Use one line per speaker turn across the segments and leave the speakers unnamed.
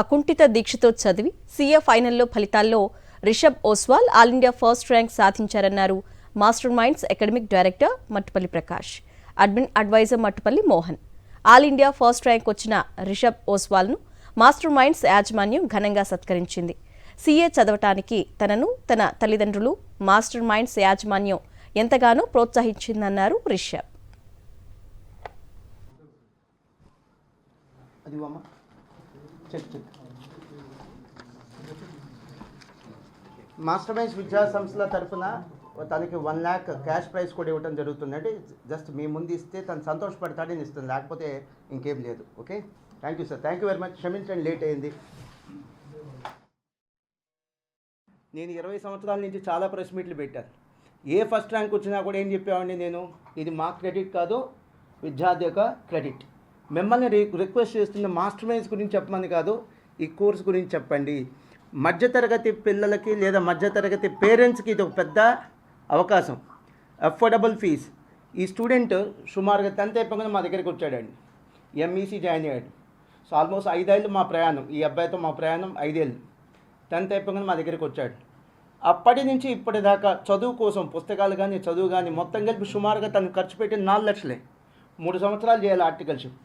అకుంఠిత దీక్షతో చదివి సీఏ ఫైనల్లో ఫలితాల్లో Rishabh Oswal all India first rank సాధించారన్నారు Master Minds academic director Mattupalli Prakash, admin adviser Mattupalli Mohan. All India first rank వచ్చిన రిషబ్ ఓస్వాల్ను మాస్టర్ మైండ్స్ యాజమాన్యం ఘనంగా సత్కరించింది. సీఏ చదవటానికి తనను, తన తల్లిదండ్రులు, మాస్టర్ మైండ్స్ యాజమాన్యం ఎంతగానో ప్రోత్సహించిందన్నారు రిషబ్.
మాస్టర్ మైండ్స్ విద్యా సంస్థల తరఫున తనకి 1 lakh క్యాష్ ప్రైజ్ కూడా ఇవ్వడం జరుగుతుందండి. జస్ట్ మీ ముందు ఇస్తే తను సంతోషపడతాడని ఇస్తుంది, లేకపోతే ఇంకేం లేదు. Okay, thank you sir, thank you very much. క్షమించండి, లేట్ అయింది. నేను 20 సంవత్సరాల నుంచి చాలా ప్రెస్ మీట్లు పెట్టాను. ఏ ఫస్ట్ ర్యాంక్ వచ్చినా కూడా ఏం చెప్పేవాడిని నేను, ఇది మా క్రెడిట్ కాదు, విద్యార్థి యొక్క క్రెడిట్. మిమ్మల్ని రిక్వెస్ట్ చేస్తున్న మాస్టర్ మైండ్స్ గురించి చెప్పమని కాదు, ఈ కోర్స్ గురించి చెప్పండి. మధ్యతరగతి పిల్లలకి లేదా మధ్యతరగతి పేరెంట్స్కి ఇది ఒక పెద్ద అవకాశం. Affordable fees. ఈ స్టూడెంట్ సుమారుగా 10th అయిపోగానే మా దగ్గరికి వచ్చాడండి, ఎంఈసీ జాయిన్ అయ్యాడు. సో ఆల్మోస్ట్ 5 ఏళ్ళు మా ప్రయాణం, ఈ అబ్బాయితో మా ప్రయాణం 5 ఏళ్ళు. 10th అయిపోగానే మా దగ్గరికి వచ్చాడు. అప్పటి నుంచి ఇప్పటిదాకా చదువు కోసం పుస్తకాలు కానీ చదువు కానీ మొత్తం కలిపి సుమారుగా తను ఖర్చు పెట్టిన 4 లక్షలే. 3 సంవత్సరాలు చేయాలి ఆర్టికల్షిప్.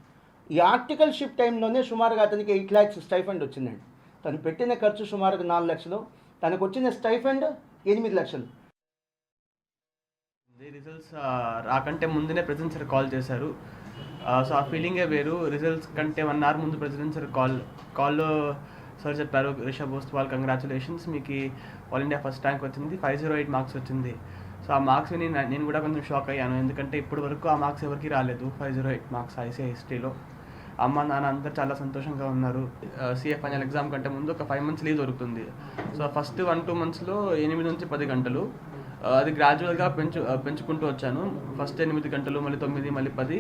ఈ ఆర్టికల్షిప్ టైంలోనే సుమారుగా అతనికి 8 lakhs స్టైఫండ్ వచ్చిందండి. తను పెట్టిన ఖర్చు సుమారుగా 4 లక్షలు, తనకు వచ్చిన స్టైఫండ్ 8 లక్షలు.
రిజల్ట్స్ రాకంటే ముందునే ప్రెసిడెంట్ సార్ కాల్ చేశారు. సో ఆ ఫీలింగే వేరు. రిజల్ట్స్ కంటే 1 hour ముందు ప్రెసిడెంట్ సార్ కాల్లో సార్ చెప్పారు, రిషబ్ ఓస్వాల్ కంగ్రాచులేషన్స్, మీకు ఆల్ ఇండియా ఫస్ట్ ర్యాంక్ వచ్చింది, 508 మార్క్స్ వచ్చింది. సో ఆ మార్క్స్ విని నేను కూడా కొంచెం షాక్ అయ్యాను, ఎందుకంటే ఇప్పటి వరకు ఆ మార్క్స్ ఎవరికి రాలేదు, 508 మార్క్స్ ఐసీఐ హిస్టరీలో. అమ్మ నాన్న అందరూ చాలా సంతోషంగా ఉన్నారు. సీఏ ఫైనల్ ఎగ్జామ్ కంటే ముందు ఒక 5 months లీవ్ దొరుకుతుంది. సో ఫస్ట్ 1-2 monthsలో 8 నుంచి 10 గంటలు, అది గ్రాడ్యువల్గా పెంచుకుంటూ వచ్చాను. ఫస్ట్ 8 గంటలు, మళ్ళీ 9, మళ్ళీ 10.